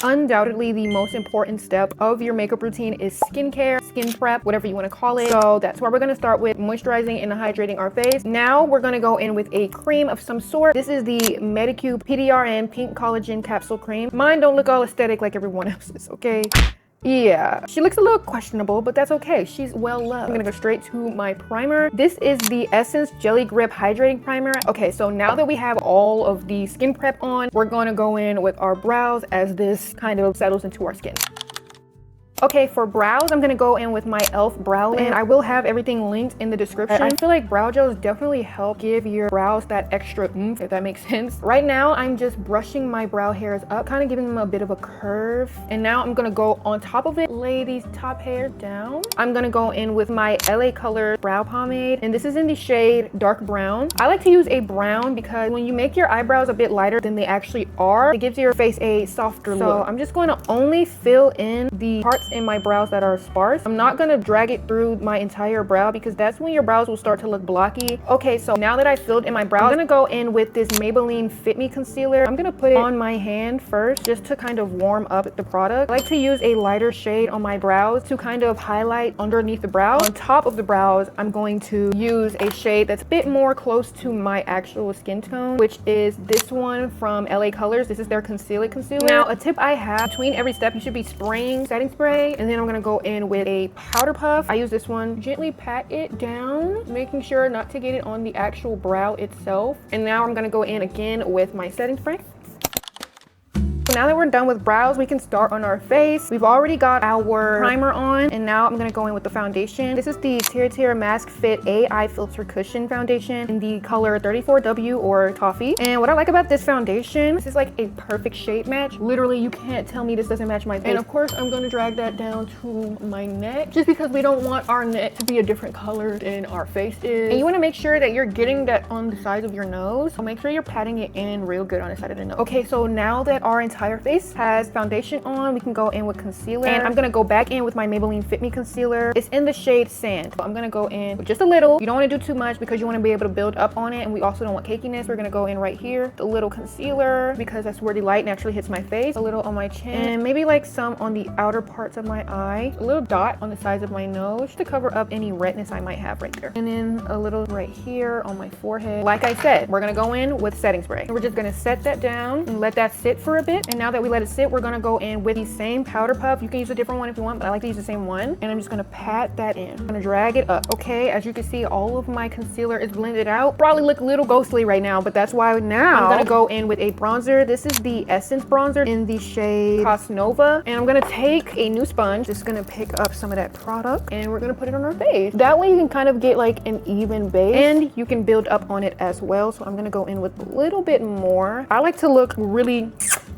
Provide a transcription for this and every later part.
Undoubtedly, the most important step of your makeup routine is skincare, skin prep, whatever you want to call it. So that's why we're going to start with moisturizing and hydrating our face. Now we're going to go in with a cream of some sort. This is the Medicube PDRN Pink Collagen Capsule Cream. Mine don't look all aesthetic like everyone else's, okay? Yeah, she looks a little questionable, but that's okay. She's well loved. I'm gonna go straight to my primer. This is the Essence Jelly Grip Hydrating Primer. Okay, so now that we have all of the skin prep on, we're gonna go in with our brows as this kind of settles into our skin. Okay, for brows, I'm gonna go in with my e.l.f. brow lint, and I will have everything linked in the description. I feel like brow gels definitely help give your brows that extra oomph, if that makes sense. Right now, I'm just brushing my brow hairs up, kind of giving them a bit of a curve. And now I'm gonna go on top of it, lay these top hairs down. I'm gonna go in with my LA Color brow pomade, and this is in the shade Dark Brown. I like to use a brown because when you make your eyebrows a bit lighter than they actually are, it gives your face a softer look. So I'm just going to only fill in the parts in my brows that are sparse. I'm not gonna drag it through my entire brow because that's when your brows will start to look blocky. Okay, so now that I filled in my brows, I'm gonna go in with this Maybelline Fit Me concealer. I'm gonna put it on my hand first just to kind of warm up the product. I like to use a lighter shade on my brows to kind of highlight underneath the brow. On top of the brows, I'm going to use a shade that's a bit more close to my actual skin tone, which is this one from LA Colors. This is their Conceal It concealer. Now, a tip I have, between every step, you should be spraying setting spray, and then I'm gonna go in with a powder puff. I use this one, gently pat it down, making sure not to get it on the actual brow itself. And now I'm gonna go in again with my setting spray. So now that we're done with brows, we can start on our face. We've already got our primer on, and now I'm gonna go in with the foundation. This is the Tier Mask Fit AI Filter Cushion Foundation in the color 34W or Toffee. And what I like about this foundation, this is like a perfect shade match. Literally, you can't tell me this doesn't match my face. And of course, I'm gonna drag that down to my neck, just because we don't want our neck to be a different color than our face is. And you wanna make sure that you're getting that on the sides of your nose. So make sure you're patting it in real good on the side of the nose. Okay, so now that our entire face has foundation on, we can go in with concealer, and I'm gonna go back in with my Maybelline Fit Me concealer. It's in the shade Sand. So I'm gonna go in with just a little. You don't want to do too much because you want to be able to build up on it, and we also don't want cakiness. We're gonna go in right here, a little concealer, because that's where the light naturally hits my face. A little on my chin, and maybe like some on the outer parts of my eye. A little dot on the sides of my nose to cover up any redness I might have right there, and then a little right here on my forehead. Like I said, we're gonna go in with setting spray, and we're just gonna set that down and let that sit for a bit. And now that we let it sit, we're gonna go in with the same powder puff. You can use a different one if you want, but I like to use the same one. And I'm just gonna pat that in. I'm gonna drag it up. Okay, as you can see, all of my concealer is blended out. Probably look a little ghostly right now, but that's why now I'm gonna go in with a bronzer. This is the Essence bronzer in the shade Cosnova. And I'm gonna take a new sponge, just gonna pick up some of that product, and we're gonna put it on our face. That way you can kind of get like an even base, and you can build up on it as well. So I'm gonna go in with a little bit more. I like to look really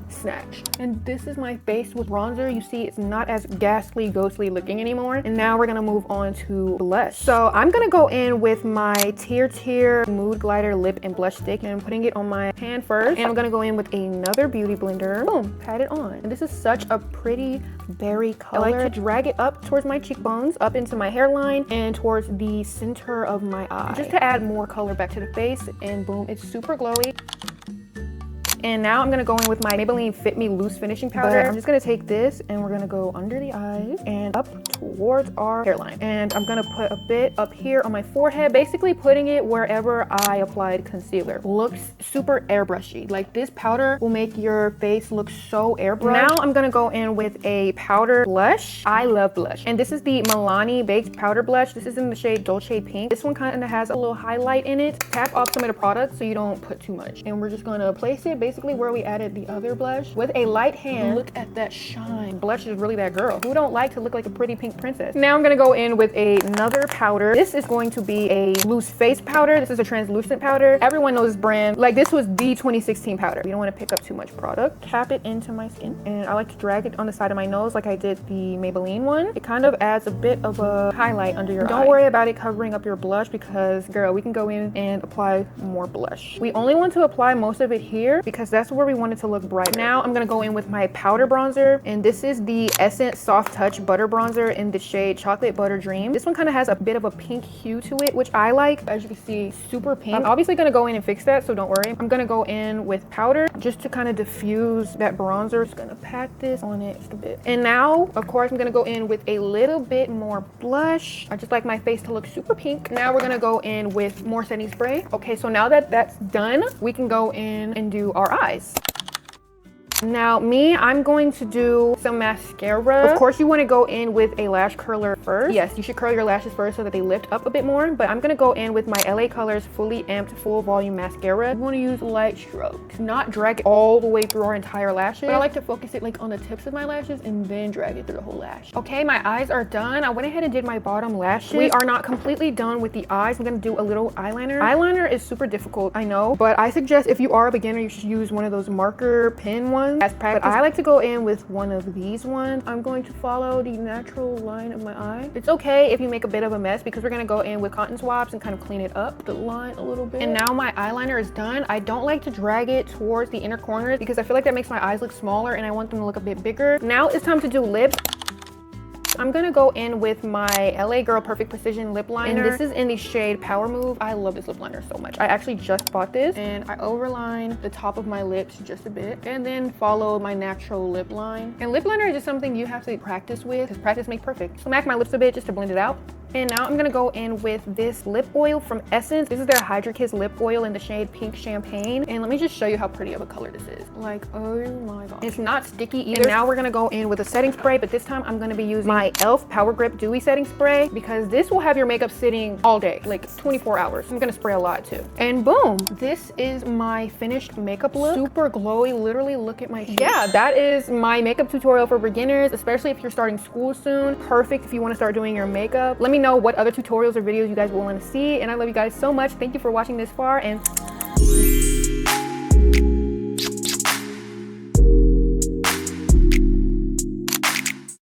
snatched. And this is my face with bronzer. You see it's not as ghastly, ghostly looking anymore. And now we're gonna move on to blush. So I'm gonna go in with my Tier Mood Glider Lip and Blush Stick, and I'm putting it on my hand first. And I'm gonna go in with another beauty blender. Boom, pat it on. And this is such a pretty berry color. I like to drag it up towards my cheekbones, up into my hairline, and towards the center of my eye, just to add more color back to the face. And boom, it's super glowy. And now I'm gonna go in with my Maybelline Fit Me Loose Finishing Powder. I'm just gonna take this, and we're gonna go under the eyes and up towards our hairline. And I'm gonna put a bit up here on my forehead, basically putting it wherever I applied concealer. Looks super airbrushy. Like, this powder will make your face look so airbrushed. Now I'm gonna go in with a powder blush. I love blush. And this is the Milani Baked Powder Blush. This is in the shade Dolce Pink. This one kind of has a little highlight in it. Tap off some of the product so you don't put too much. And we're just gonna place it basically where we added the other blush with a light hand. Look at that shine. Blush is really that girl. Who don't like to look like a pretty pink princess? Now I'm gonna go in with another powder. This is going to be a loose face powder. This is a translucent powder. Everyone knows this brand. Like, this was the 2016 powder. You don't want to pick up too much product. Tap it into my skin, and I like to drag it on the side of my nose like I did the Maybelline one. It kind of adds a bit of a highlight under your eye. Don't worry about it covering up your blush, because girl, we can go in and apply more blush. We only want to apply most of it here because because that's where we want it to look bright. Now I'm gonna go in with my powder bronzer, and this is the Essence Soft Touch Butter Bronzer in the shade Chocolate Butter Dream. This one kind of has a bit of a pink hue to it, which I like. As you can see, super pink. I'm obviously gonna go in and fix that, so don't worry. I'm gonna go in with powder just to kind of diffuse that bronzer. Just gonna pat this on it just a bit. And now, of course, I'm gonna go in with a little bit more blush. I just like my face to look super pink. Now we're gonna go in with more setting spray. Okay, so now that that's done, we can go in and do our eyes. Now I'm going to do some mascara. Of course, you want to go in with a lash curler first. Yes, you should curl your lashes first so that they lift up a bit more, but I'm going to go in with my LA Colors Fully Amped Full Volume Mascara. You want to use light strokes, not drag it all the way through our entire lashes, but I like to focus it like on the tips of my lashes and then drag it through the whole lash. Okay, my eyes are done. I went ahead and did my bottom lashes. We are not completely done with the eyes. I'm going to do a little eyeliner. Eyeliner is super difficult, I know, but I suggest if you are a beginner, you should use one of those marker pen ones as practice. But I like to go in with one of these ones. I'm going to follow the natural line of my eye. It's okay if you make a bit of a mess because we're going to go in with cotton swabs and kind of clean it up, the line a little bit. And now my eyeliner is done. I don't like to drag it towards the inner corners because I feel like that makes my eyes look smaller and I want them to look a bit bigger. Now it's time to do lips. I'm gonna go in with my LA Girl Perfect Precision lip liner, and this is in the shade Power Move. I love this lip liner so much. I actually just bought this, and I overline the top of my lips just a bit and then follow my natural lip line. And lip liner is just something you have to practice with because practice makes perfect. Smack my lips a bit just to blend it out. And now I'm gonna go in with this lip oil from Essence. This is their Hydra Kiss lip oil in the shade Pink Champagne. And let me just show you how pretty of a color this is. Like, oh my god. It's not sticky either. And now we're gonna go in with a setting spray, but this time I'm gonna be using my e.l.f. Power Grip Dewy Setting Spray because this will have your makeup sitting all day, like 24 hours. I'm gonna spray a lot too. And boom, this is my finished makeup look. Super glowy, literally look at my cheeks. Yeah, that is my makeup tutorial for beginners, especially if you're starting school soon. Perfect if you wanna start doing your makeup. Let me know what other tutorials or videos you guys will want to see, and I love you guys so much. Thank you for watching this far, and